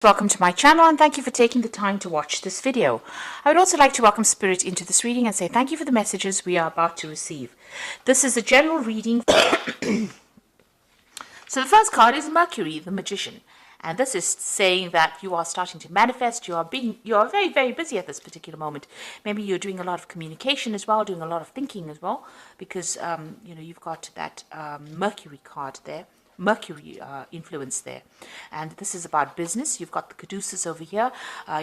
Welcome to my channel and thank you for taking the time to watch this video. I would also like to welcome Spirit into this reading and say thank you for the messages we are about to receive. This is a general reading. So the first card is Mercury, the Magician. And this is saying that you are starting to manifest, you are very, very busy at this particular moment. Maybe you're doing a lot of communication as well, doing a lot of thinking as well, because you've got that Mercury card there. Mercury influence there, and this is about business. You've got the caduceus over here.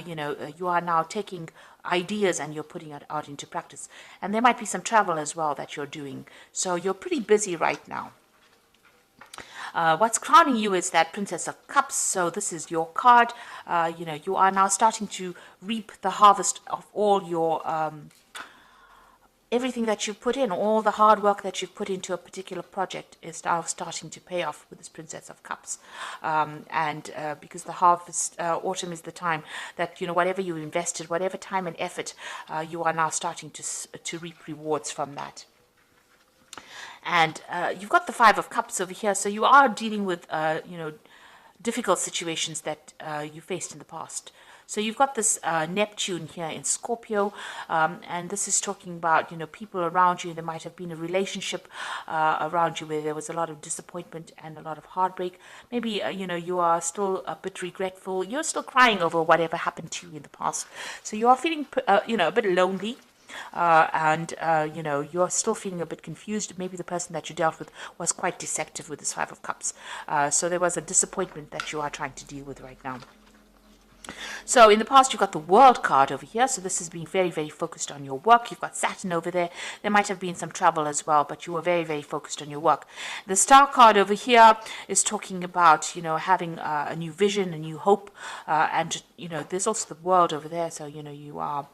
You are now taking ideas and you're putting it out into practice, and there might be some travel as well that you're doing, so you're pretty busy right now. What's crowning you is that Princess of Cups. So this is your card. You are now starting to reap the harvest of all your everything that you put in, all the hard work that you've put into a particular project is now starting to pay off with this Princess of Cups. Because the harvest, autumn is the time that, whatever you invested, whatever time and effort, you are now starting to reap rewards from that. And you've got the Five of Cups over here, so you are dealing with, difficult situations that you faced in the past. So you've got this Neptune here in Scorpio, and this is talking about, people around you. There might have been a relationship around you where there was a lot of disappointment and a lot of heartbreak. Maybe, you are still a bit regretful. You're still crying over whatever happened to you in the past. So you are feeling, a bit lonely. You're still feeling a bit confused. Maybe the person that you dealt with was quite deceptive with this Five of Cups. So there was a disappointment that you are trying to deal with right now. So in the past, you've got the World card over here. So this is being very, very focused on your work. You've got Saturn over there. There might have been some travel as well, but you were very, very focused on your work. The Star card over here is talking about, having a new vision, a new hope. There's also the World over there. So, you are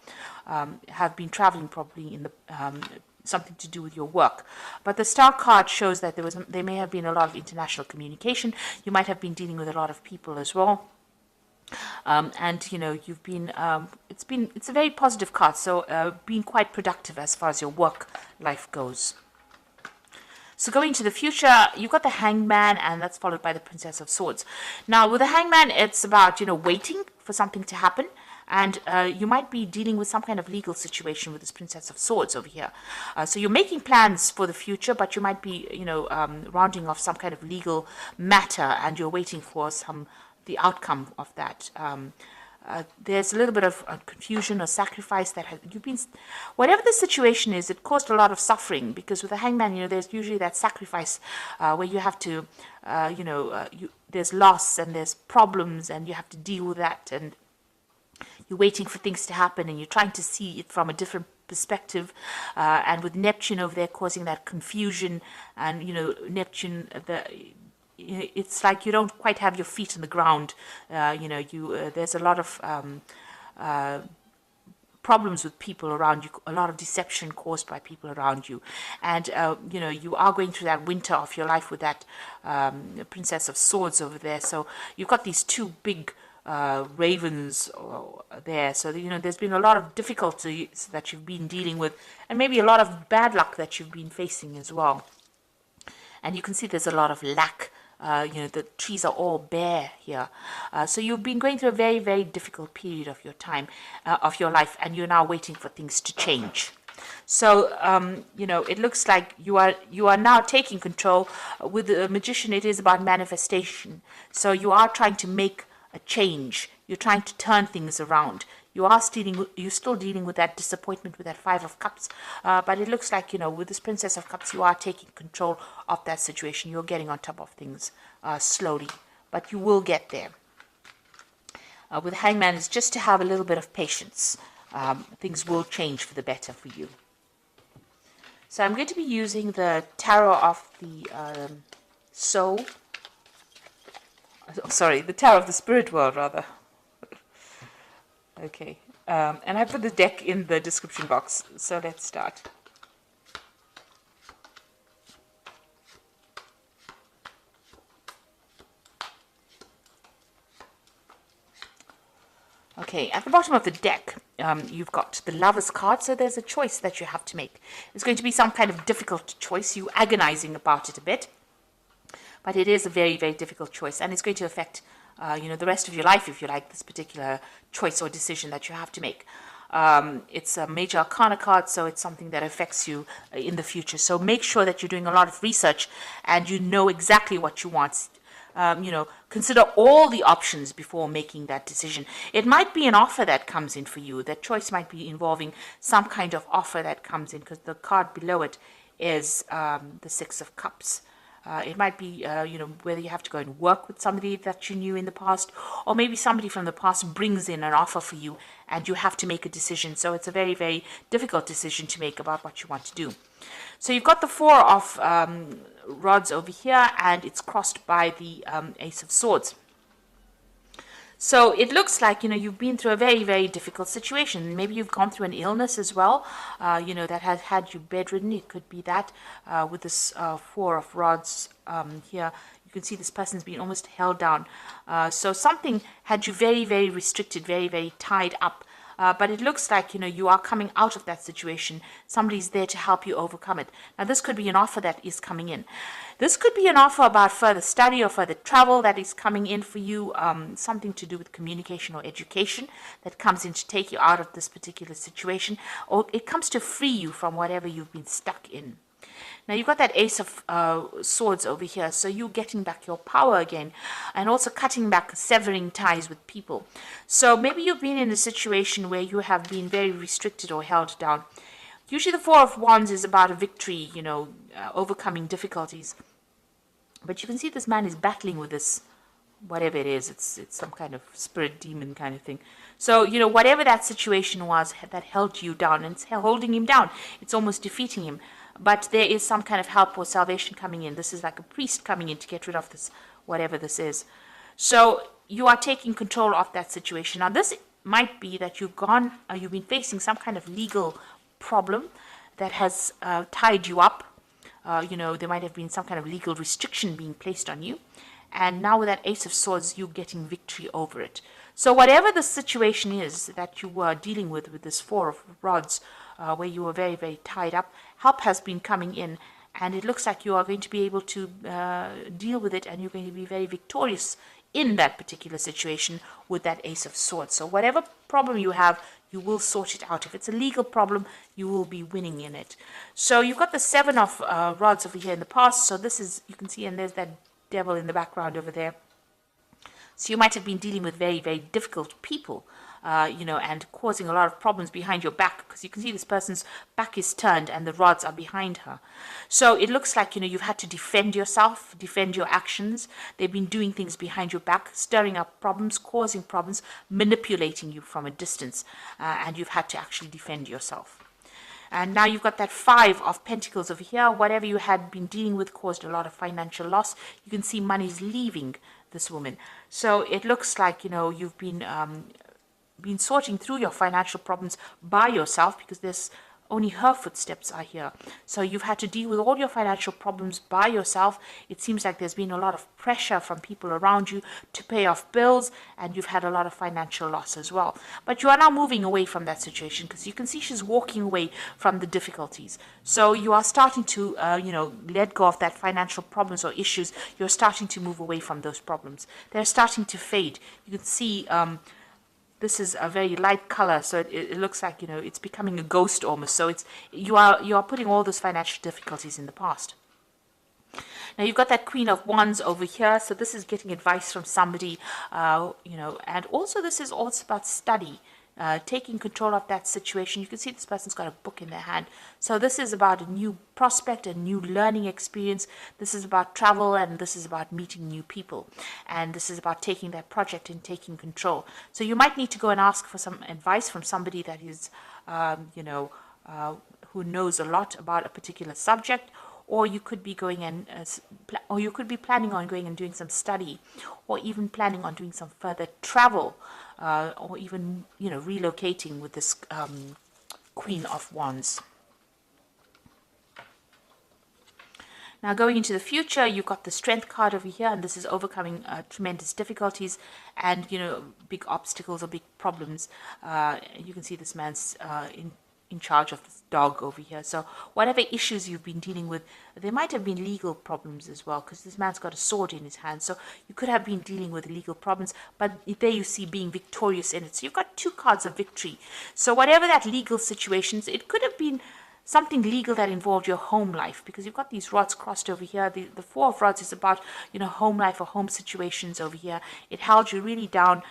have been traveling probably in the something to do with your work. But the Star card shows that there may have been a lot of international communication. You might have been dealing with a lot of people as well. You've been it's a very positive card, so being quite productive as far as your work life goes. So going to the future, you've got the Hangman, and that's followed by the Princess of Swords. Now with the Hangman, it's about waiting for something to happen, and you might be dealing with some kind of legal situation with this Princess of Swords over here. So you're making plans for the future, but you might be rounding off some kind of legal matter, and you're waiting for the outcome of that. There's a little bit of confusion or sacrifice that you've been, whatever the situation is, it caused a lot of suffering, because with the Hangman, there's usually that sacrifice where you have to, there's loss and there's problems and you have to deal with that, and you're waiting for things to happen and you're trying to see it from a different perspective, and with Neptune over there causing that confusion, and Neptune, it's like you don't quite have your feet on the ground. There's a lot of problems with people around you, a lot of deception caused by people around you, and you are going through that winter of your life with that Princess of Swords over there. So you've got these two big ravens there, so there's been a lot of difficulties that you've been dealing with, and maybe a lot of bad luck that you've been facing as well. And you can see there's a lot of lack. The trees are all bare here. So you've been going through a very, very difficult period of your time, of your life, and you're now waiting for things to change. So, it looks like you are now taking control. With the Magician, it is about manifestation. So you are trying to make a change. You're trying to turn things around. You're still dealing with that disappointment with that Five of Cups, but it looks like, with this Princess of Cups, you are taking control of that situation. You're getting on top of things slowly, but you will get there. With Hangman, it's just to have a little bit of patience. Things will change for the better for you. So I'm going to be using the Tarot of the Soul. Sorry, the Tarot of the Spirit World, rather. Okay, and I put the deck in the description box, so let's start. Okay, at the bottom of the deck, you've got the Lover's card, so there's a choice that you have to make. It's going to be some kind of difficult choice, you agonizing about it a bit, but it is a very, very difficult choice, and it's going to affect the rest of your life, if you like, this particular choice or decision that you have to make. It's a major arcana card, so it's something that affects you in the future. So make sure that you're doing a lot of research and you know exactly what you want. Consider all the options before making that decision. It might be an offer that comes in for you. That choice might be involving some kind of offer that comes in, because the card below it is the Six of Cups. It might be, whether you have to go and work with somebody that you knew in the past, or maybe somebody from the past brings in an offer for you and you have to make a decision. So it's a very, very difficult decision to make about what you want to do. So you've got the Four of Rods over here, and it's crossed by the Ace of Swords. So it looks like, you've been through a very, very difficult situation. Maybe you've gone through an illness as well, that has had you bedridden. It could be that with this Four of Rods here. You can see this person's been almost held down. So something had you very, very restricted, very, very tied up. But it looks like, you are coming out of that situation. Somebody's there to help you overcome it. Now, this could be an offer that is coming in. This could be an offer about further study or further travel that is coming in for you, something to do with communication or education that comes in to take you out of this particular situation, or it comes to free you from whatever you've been stuck in. Now, you've got that Ace of Swords over here, so you're getting back your power again, and also cutting back, severing ties with people. So maybe you've been in a situation where you have been very restricted or held down. Usually the Four of Wands is about a victory, overcoming difficulties. But you can see this man is battling with this, whatever it is. It's some kind of spirit demon kind of thing. So, whatever that situation was that held you down, and it's holding him down, it's almost defeating him. But there is some kind of help or salvation coming in. This is like a priest coming in to get rid of this, whatever this is. So you are taking control of that situation. Now, this might be that you've been facing some kind of legal problem that has tied you up. There might have been some kind of legal restriction being placed on you. And now with that Ace of Swords, you're getting victory over it. So whatever the situation is that you were dealing with this Four of Rods, where you were very, very tied up, help has been coming in. And it looks like you are going to be able to deal with it, and you're going to be very victorious in that particular situation with that Ace of Swords. So whatever problem you have, you will sort it out. If it's a legal problem, you will be winning in it. So you've got the Seven of Rods over here in the past. So this is, you can see, and there's that devil in the background over there. So you might have been dealing with very, very difficult people, and causing a lot of problems behind your back, because you can see this person's back is turned and the rods are behind her. So it looks like, you've had to defend yourself, defend your actions. They've been doing things behind your back, stirring up problems, causing problems, manipulating you from a distance, and you've had to actually defend yourself. And now you've got that Five of Pentacles over here. Whatever you had been dealing with caused a lot of financial loss. You can see money's leaving this woman. So it looks like, you've been sorting through your financial problems by yourself, because there's only her footsteps are here. So you've had to deal with all your financial problems by yourself. It seems like there's been a lot of pressure from people around you to pay off bills, and you've had a lot of financial loss as well. But you are now moving away from that situation, because you can see she's walking away from the difficulties. So you are starting to, let go of that financial problems or issues. You're starting to move away from those problems. They're starting to fade. You can see this is a very light color, so it looks like, it's becoming a ghost almost. So you are putting all those financial difficulties in the past. Now you've got that Queen of Wands over here. So this is getting advice from somebody, and also this is also about study. Taking control of that situation. You can see this person's got a book in their hand. So this is about a new prospect, a new learning experience. This is about travel, and this is about meeting new people. And this is about taking that project and taking control. So you might need to go and ask for some advice from somebody that is, who knows a lot about a particular subject. Or you could be going and, or you could be planning on going and doing some study, or even planning on doing some further travel, or even, relocating with this Queen of Wands. Now, going into the future, you've got the Strength card over here, and this is overcoming tremendous difficulties and, big obstacles or big problems. You can see this man's in charge of this dog over here. So whatever issues you've been dealing with, there might have been legal problems as well, because this man's got a sword in his hand. So you could have been dealing with legal problems, but there you see being victorious in it. So you've got 2 cards of victory. So whatever that legal situations, it could have been something legal that involved your home life, because you've got these rods crossed over here. The 4 of rods is about, home life or home situations over here. It held you really down.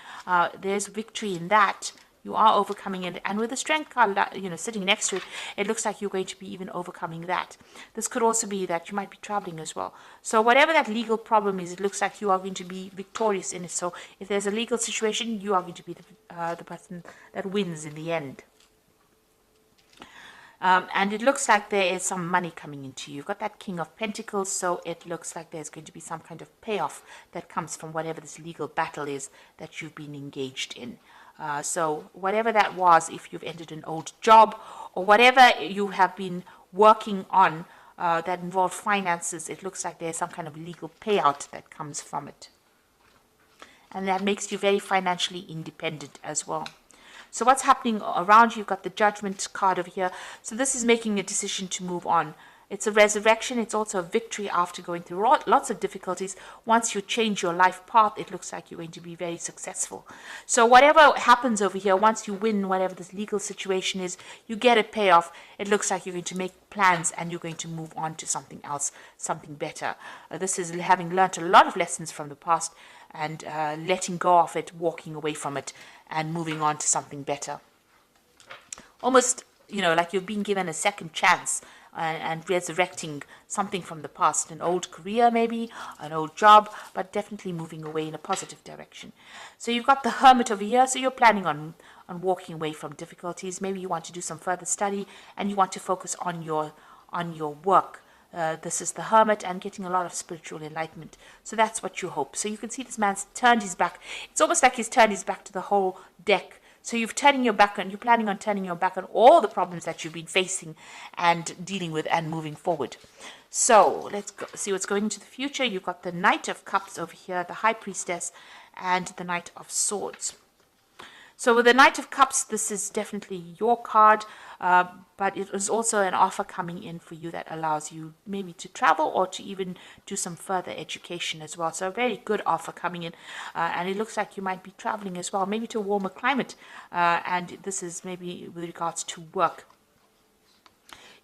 There's victory in that. You are overcoming it, and with the strength card, sitting next to it, it looks like you're going to be even overcoming that. This could also be that you might be traveling as well. So whatever that legal problem is, it looks like you are going to be victorious in it. So if there's a legal situation, you are going to be the person that wins in the end. And it looks like there is some money coming into you. You've got that King of Pentacles, so it looks like there's going to be some kind of payoff that comes from whatever this legal battle is that you've been engaged in. So whatever that was, if you've ended an old job or whatever you have been working on that involved finances, it looks like there's some kind of legal payout that comes from it. And that makes you very financially independent as well. So what's happening around you? You've got the Judgment card over here. So this is making a decision to move on. It's a resurrection. It's also a victory after going through lots of difficulties. Once you change your life path, it looks like you're going to be very successful. So whatever happens over here, once you win whatever this legal situation is, you get a payoff. It looks like you're going to make plans and you're going to move on to something else, something better. This is having learned a lot of lessons from the past and letting go of it, walking away from it, and moving on to something better. Almost, like you've been given a second chance and resurrecting something from the past, an old career maybe, an old job, but definitely moving away in a positive direction. So you've got the Hermit over here, so you're planning on walking away from difficulties. Maybe you want to do some further study and you want to focus on your work. This is the Hermit and getting a lot of spiritual enlightenment. So that's what you hope. So you can see this man's turned his back. It's almost like he's turned his back to the whole deck. So you're planning on turning your back on all the problems that you've been facing and dealing with and moving forward. So let's see what's going into the future. You've got the Knight of Cups over here, the High Priestess, and the Knight of Swords. So with the Knight of Cups, this is definitely your card, but it is also an offer coming in for you that allows you maybe to travel or to even do some further education as well. So a very good offer coming in, and it looks like you might be traveling as well, maybe to a warmer climate, and this is maybe with regards to work.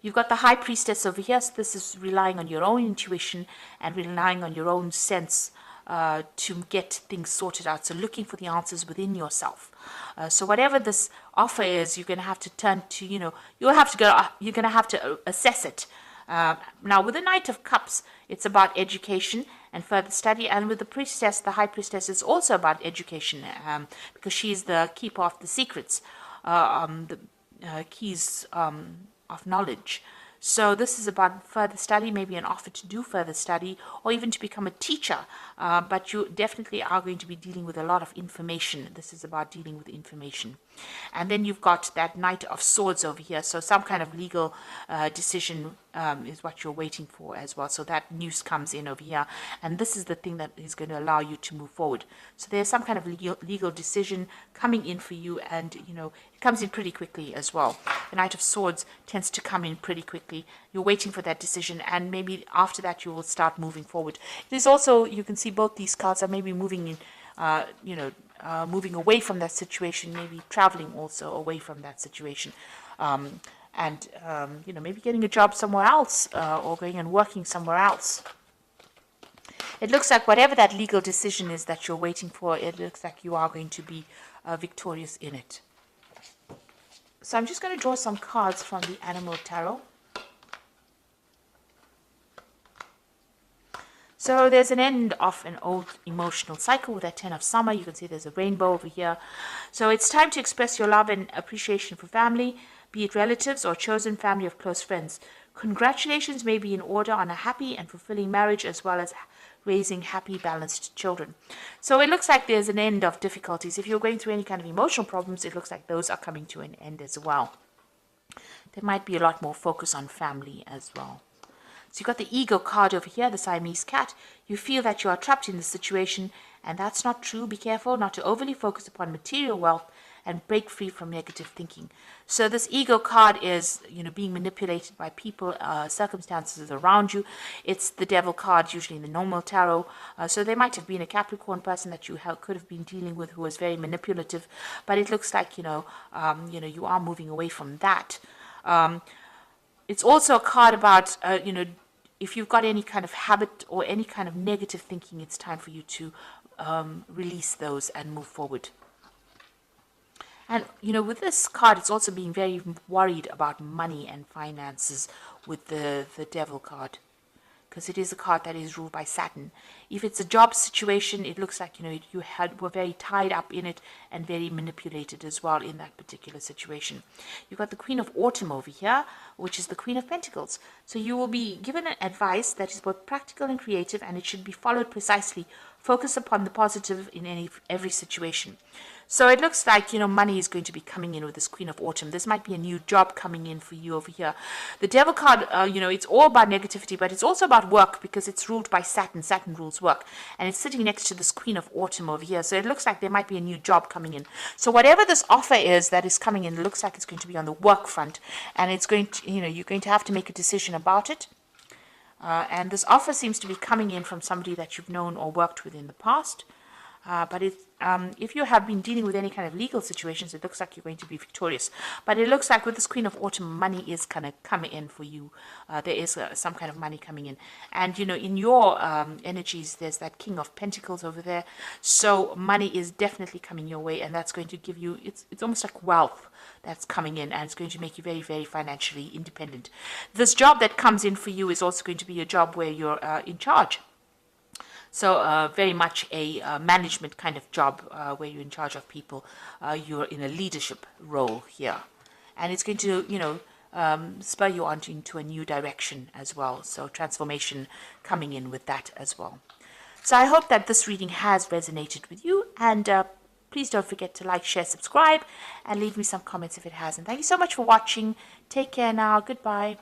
You've got the High Priestess over here, so this is relying on your own intuition and relying on your own sense to get things sorted out. So looking for the answers within yourself. So whatever this offer is, you're going to have to turn to, you're going to have to assess it. Now with the Knight of Cups, it's about education and further study. And with the Priestess, the High Priestess, is also about education because she's the keeper of the secrets, the keys of knowledge. So this is about further study, maybe an offer to do further study or even to become a teacher. But you definitely are going to be dealing with a lot of information. This is about dealing with information. And then you've got that Knight of Swords over here. So some kind of legal decision is what you're waiting for as well. So that news comes in over here. And this is the thing that is going to allow you to move forward. So there's some kind of legal decision coming in for you. And, it comes in pretty quickly as well. The Knight of Swords tends to come in pretty quickly. You're waiting for that decision. And maybe after that, you will start moving forward. There's also, you can see both these cards are maybe moving in, moving away from that situation, maybe traveling also away from that situation. Maybe getting a job somewhere else or going and working somewhere else. It looks like whatever that legal decision is that you're waiting for, it looks like you are going to be victorious in it. So I'm just going to draw some cards from the Animal Tarot. So there's an end of an old emotional cycle with that 10 of Summer. You can see there's a rainbow over here. So it's time to express your love and appreciation for family, be it relatives or chosen family of close friends. Congratulations may be in order on a happy and fulfilling marriage as well as raising happy, balanced children. So it looks like there's an end of difficulties. If you're going through any kind of emotional problems, it looks like those are coming to an end as well. There might be a lot more focus on family as well. So you've got the Ego card over here, the Siamese cat. You feel that you are trapped in this situation, and that's not true. Be careful not to overly focus upon material wealth and break free from negative thinking. So this ego card is, being manipulated by people, circumstances around you. It's the devil card, usually in the normal tarot. So there might have been a Capricorn person that you could have been dealing with who was very manipulative, but it looks like, you are moving away from that. It's also a card about, if you've got any kind of habit or any kind of negative thinking, it's time for you to release those and move forward. And, with this card, it's also being very worried about money and finances with the devil card, because it is a card that is ruled by Saturn. If it's a job situation, it looks like, you were very tied up in it and very manipulated as well in that particular situation. You've got the Queen of Autumn over here, which is the Queen of Pentacles. So you will be given an advice that is both practical and creative, and it should be followed precisely. Focus upon the positive in every situation. So it looks like, money is going to be coming in with this Queen of Autumn. This might be a new job coming in for you over here. The Devil card, it's all about negativity, but it's also about work, because it's ruled by Saturn. Saturn rules work. And it's sitting next to this Queen of Autumn over here. So it looks like there might be a new job coming in. So whatever this offer is that is coming in, it looks like it's going to be on the work front. And it's going to, you're going to have to make a decision about it. And this offer seems to be coming in from somebody that you've known or worked with in the past. But if you have been dealing with any kind of legal situations, it looks like you're going to be victorious. But it looks like with this Queen of Autumn, money is kind of coming in for you. There is some kind of money coming in. And, in your energies, there's that King of Pentacles over there. So money is definitely coming your way, and that's going to give you, it's almost like wealth that's coming in, and it's going to make you very, very financially independent. This job that comes in for you is also going to be a job where you're in charge. So very much a management kind of job where you're in charge of people. You're in a leadership role here. And it's going to, spur you on into a new direction as well. So transformation coming in with that as well. So I hope that this reading has resonated with you. And please don't forget to like, share, subscribe, and leave me some comments if it hasn't. Thank you so much for watching. Take care now. Goodbye.